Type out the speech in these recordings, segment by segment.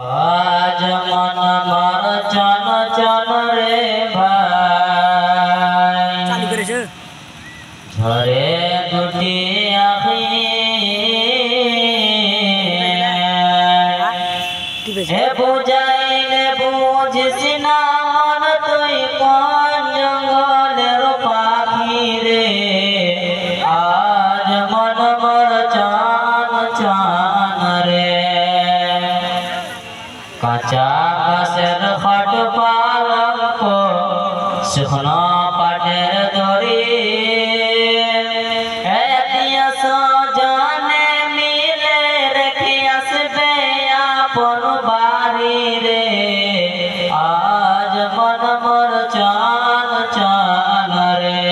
আজ মন মর চন চন রে ভাই ঝরে দুটি আখি হে বুঝাইলে বুঝিস না মন তুই কোন জঙ্গলের পাখি রে আজ মন মর চন চন রে কাঁচা গাছের খাট পালঙ্ক শুকনো পাটের দড়ি জানে মিলে রেখে আসবে আপন বাড়ি রে আজ মন মোর চন চন রে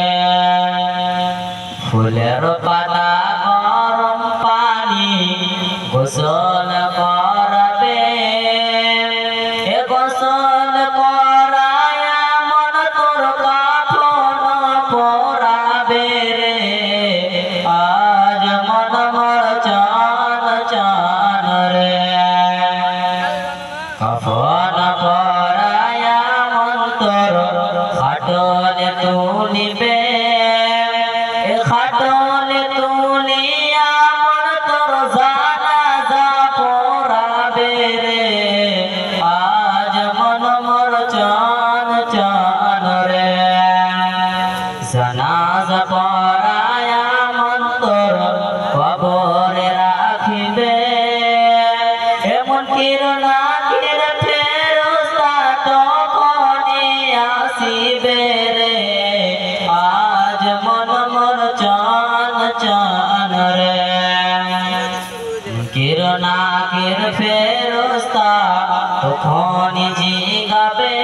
ফুলের পাতা গরম পানি গোসল করবে গোসল করায়া মন তোর কাফন পরাবে রে আজ মন মোর চন চন রে কাফন পরায়া মন তোর খাটলে তুলিবে খাটলে তুলিয়া মন তোর জানাজা পরাবে রে আজ মন মোর চন চন রে জানাজা পরায়া মন তোর কবরে রাখিবে এমন কিরণাকির ফেরেশতা তখনই আসিবে রে আজ মন মোর চন চন রে কিরণাকির ফেরেশতা তখনই জিগাবে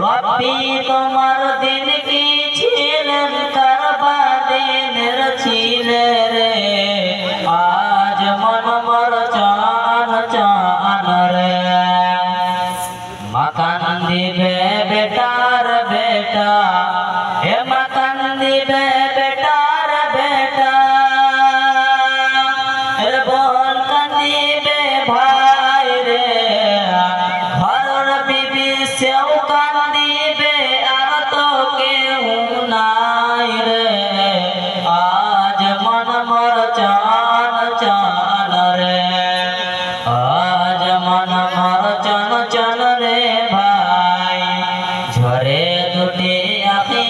রব্বি তোমার দিন কি ছিলেন কারবা দিনের ছিলে রে আজ মন মোর চন চন রে মাকান দিবে বেটার বেটা হে মাকান দিবে বেটার বেটা বোন কান্দিবে ভাই রে ঘরের বিবি সেও কান্দিবে আর তো কেউ নাই রে আজ মন মোর চন চন রে আজ মন মোর চন চন রে ভাই ঝরে দুটি আখি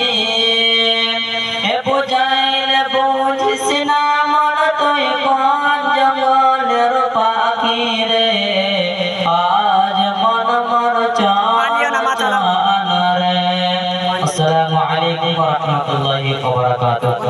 এ বুঝাইলে বুঝিস না মন তুই কোন জঙ্গলের পাখি রে আজ মন মোর চন চন রে আসসালামু আলাইকুম ওয়া রাহমাতুল্লাহি ওয়া বারাকাতুহু।